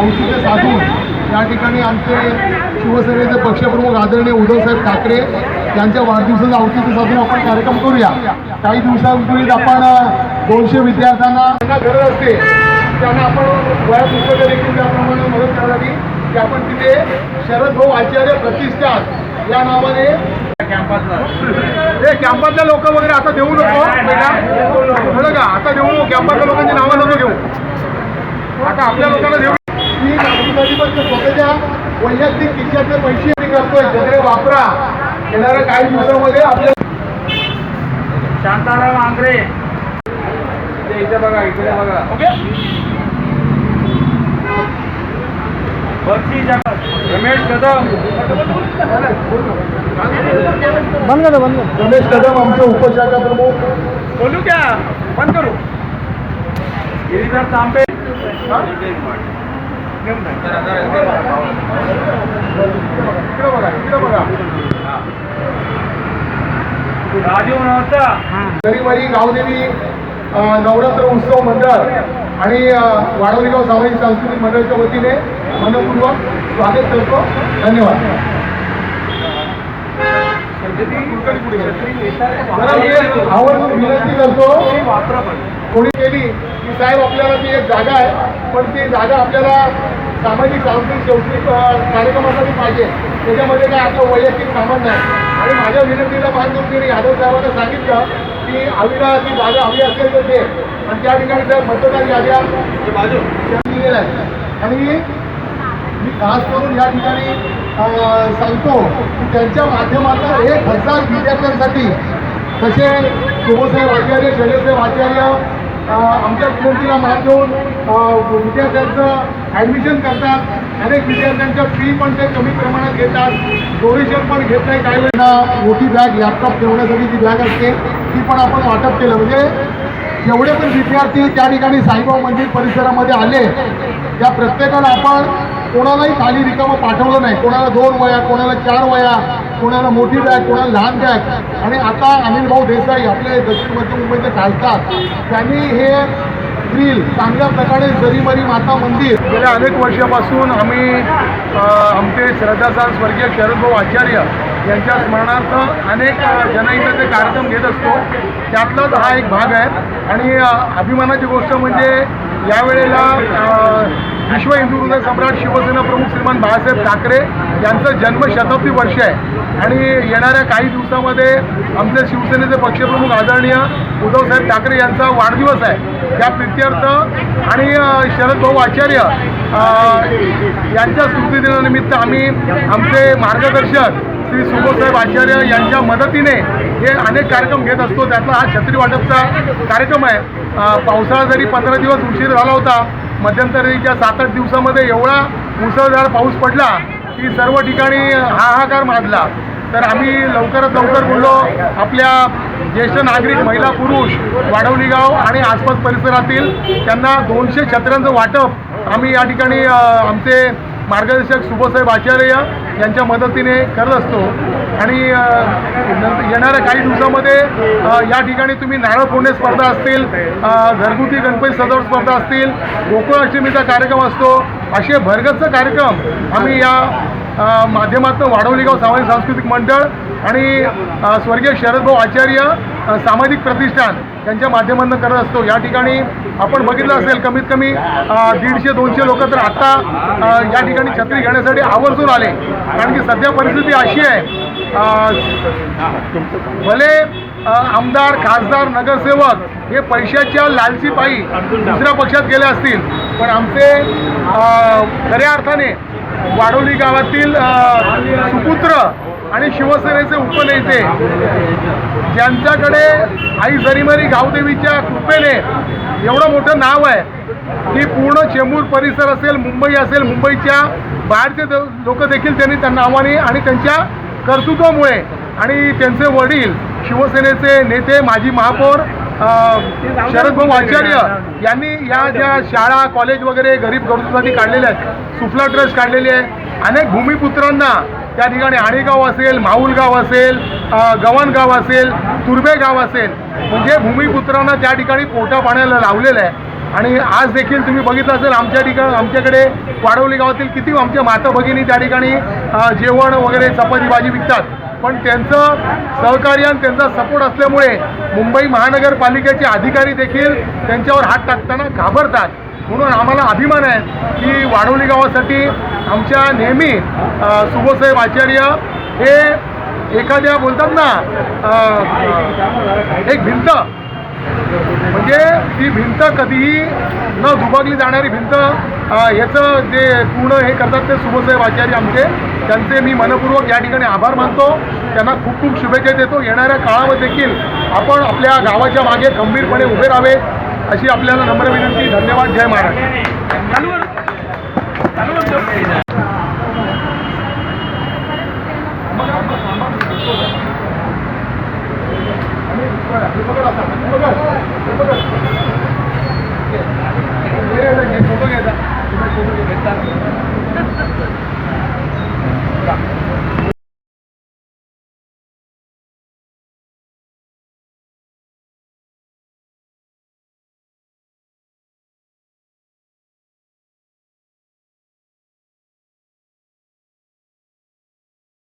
औषधे साधून या ठिकाणी आमचे शिवसेनेचे पक्षप्रमुख आदरणीय उद्धवसाहेब ठाकरे यांच्या वाढदिवसाचा औचित्य साधून आपण कार्यक्रम करूया। काही दिवसांपूर्वीच आपण 200 विद्यार्थ्यांना त्यांना गरज असते त्यांना आपण वया पुस्तकं देखील त्याप्रमाणे मदत करावी की आपण तिथे शरद भाऊ आचार्य प्रतिष्ठान या नावाने कॅम्पसला लोक वगैरे आता देऊ नको पहिला का आता देऊ नको कॅम्पसच्या लोकांची नावं नको घेऊ आता आपल्या लोकांना देऊ की पण स्वतःच्या वैयक्तिक खिशातले पैसे करतोय सगळे वापरा येणाऱ्या काही दिवसामध्ये आपल्या शांताराम आंग्रे इथे बघा इकडे बघा ओके बक्षी जगत रमेश कदम बंद करा रमेश कदम आमचे उपशाखा प्रमुख बोलू क्या बंद करू गिरीधर तांबे राजीव नव्हता गरीबाई गावदेवी नवरात्र उत्सव मंडळ आणि वाडवलीगाव सामाजिक सांस्कृतिक मंडळाच्या वतीने मनपूर्वक स्वागत करतो। धन्यवाद। आवर्जून विनंती करतो कोणी केली की साहेब आपल्याला ती एक जागा आहे पण ती जागा आपल्याला सामाजिक सांस्कृतिक शैक्षणिक कार्यक्रमासाठी पाहिजे त्याच्यामध्ये काय आपलं वैयक्तिक सामान नाही आणि माझ्या विनंतीला मान देऊन तिने यादव साहेबांना सांगितलं की आवीला ती जागा हवी असेल तर ते आणि त्या ठिकाणी जर मतदार याद्या दिलेल्या आहेत आणि मी खास करून या ठिकाणी सांगतो की त्यांच्या माध्यमातून 1000 विद्यार्थ्यांसाठी तसे शुभसाहेब आचार्य शैलेशसाहेब आचार्य आमच्या विनंतीला मान देऊन विद्यार्थ्यांचं ॲडमिशन करतात। अनेक विद्यार्थ्यांच्या फी पण ते कमी प्रमाणात घेतात डोनेशन पण घेत नाही काही वेळेला मोठी बॅग लॅपटॉप ठेवण्यासाठी जी बॅग असते ती पण आपण वाटप केलं म्हणजे जेवढे पण विद्यार्थी त्या ठिकाणी साईबाबा मंदिर परिसरामध्ये आले त्या प्रत्येकाला आपण कोणालाही खाली रिकामं पाठवलं नाही कोणाला 2 वया कोणाला 4 वया कोणाला मोठी बॅग कोणाला लहान बॅग आणि आता अनिल भाऊ देसाई आपले दक्षिण मध्य मुंबईचे खासदार त्यांनी हे ड्रिल चांगल्या प्रकारे जरीमरी माता मंदिर गेल्या अनेक वर्षापासून आम्ही आमचे श्रद्धास्थान स्वर्गीय शरदभाऊ आचार्य यांच्या स्मरणार्थ अनेक जनहिताचे कार्यक्रम घेत असतो त्यातलाच हा एक भाग आहे आणि अभिमानाची गोष्ट म्हणजे यावेळेला विश्व हिंदू हृदय सम्राट शिवसेना प्रमुख श्रीमान बाळासाहेब ठाकरे यांचं जन्मशताब्दी वर्ष आहे आणि येणाऱ्या काही दिवसामध्ये आमचे शिवसेनेचे पक्षप्रमुख आदरणीय उद्धवसाहेब ठाकरे यांचा वाढदिवस आहे त्या प्रित्यर्थ आणि शरद भाऊ आचार्य यांच्या स्मृतिदिनानिमित्त आम्ही आमचे मार्गदर्शक श्री सुबोधसाहेब आचार्य यांच्या मदतीने हे अनेक कार्यक्रम घेत असतो त्यातला हा छत्री वाटपचा कार्यक्रम आहे। पावसाळा जरी 15 दिवस उशीर झाला होता मध्यंतरीच्या 7-8 दिवसामध्ये एवढा मुसळधार पाऊस पडला की सर्व ठिकाणी हाहाकार माजला तर आम्ही लवकरात लवकर बोललो आपल्या ज्येष्ठ नागरिक महिला पुरुष वाडवलीगाव आणि आसपास परिसरातील त्यांना 200 छत्र्यांचं वाटप आम्ही या ठिकाणी आमचे मार्गदर्शक सुबोधसाहेब आचार्य यांच्या मदतीने करत असतो आणि येणाऱ्या काही दिवसामध्ये या ठिकाणी तुम्ही नारळ फोडणे स्पर्धा असतील घरगुती गणपती सजावट स्पर्धा असतील गोकुळाष्टमीचा कार्यक्रम असतो असे भरगच्च कार्यक्रम आम्ही या माध्यमातून वाडवलीगाव सामाजिक सांस्कृतिक मंडळ आणि स्वर्गीय शरदभाऊ आचार्य सामाजिक प्रतिष्ठान यांच्या माध्यमातून करत असतो। या ठिकाणी आपण बघितलं असेल कमीत कमी 150-200 लोक तर आत्ता या ठिकाणी छत्री घेण्यासाठी आवर्जून आले कारण की सध्या परिस्थिती अशी आहे भले आमदार खासदार नगरसेवक हे पैशाच्या लालची पायी दुसऱ्या पक्षात गेले असतील पण आमचे खऱ्या अर्थाने वाडवली गावातील सुपुत्र आणि शिवसेनेचे उपनेते ज्यांच्याकडे आई जरीमरी गावदेवीच्या कृपेने एवढं मोठं नाव आहे की पूर्ण चेंबूर परिसर असेल मुंबई असेल मुंबईच्या बाहेरचे लोक देखील त्यांनी त्या नावाने आणि त्यांच्या कर्तृत्वामुळे आणि त्यांचे वडील शिवसेनेचे नेते माजी महापौर शरदभाऊ आचार्य यांनी या ज्या शाळा कॉलेज वगैरे गरीब गरजूंसाठी काढलेल्या आहेत सुफला ट्रस्ट काढलेले आहे अनेक भूमिपुत्रांना त्या ठिकाणी आणेगाव असेल माऊल गाव असेल गव्हाणगाव असेल तुर्बे गाव असेल म्हणजे भूमिपुत्रांना त्या ठिकाणी पोटा पाण्याला लावलेलं आहे आणि आज देखील तुम्ही बघितलं असेल आमच्याकडे वाडवली गावातील किती आमच्या माता भगिनी त्या ठिकाणी जेवण वगैरे चपाती भाजी विकतात. पण त्यांचं सहकार्य आणि त्यांचा सपोर्ट असल्यामुळे मुंबई महानगरपालिकेचे अधिकारी देखील त्यांच्यावर हात टाकताना घाबरतात. म्हणून आम्हाला अभिमान आहे की वाडवली गावासाठी आमच्या नेहमी सुबोधसाहेब आचार्य हे एखाद्या बोलतात ना एक भिंत, म्हणजे ती भिंत कधीही न दुबगली जाणारी भिंत, याचं जे पूर्ण हे करतात ते सुबोधसाहेब आचार्य आमचे. त्यांचे मी मनपूर्वक या ठिकाणी आभार मानतो. त्यांना खूप खूप शुभेच्छा देतो. येणाऱ्या काळामध्ये देखील आपण आपल्या गावाच्या मागे खंबीरपणे उभे राहावे अशी आपल्याला नम्र विनंती. धन्यवाद. जय महाराष्ट्र. बघा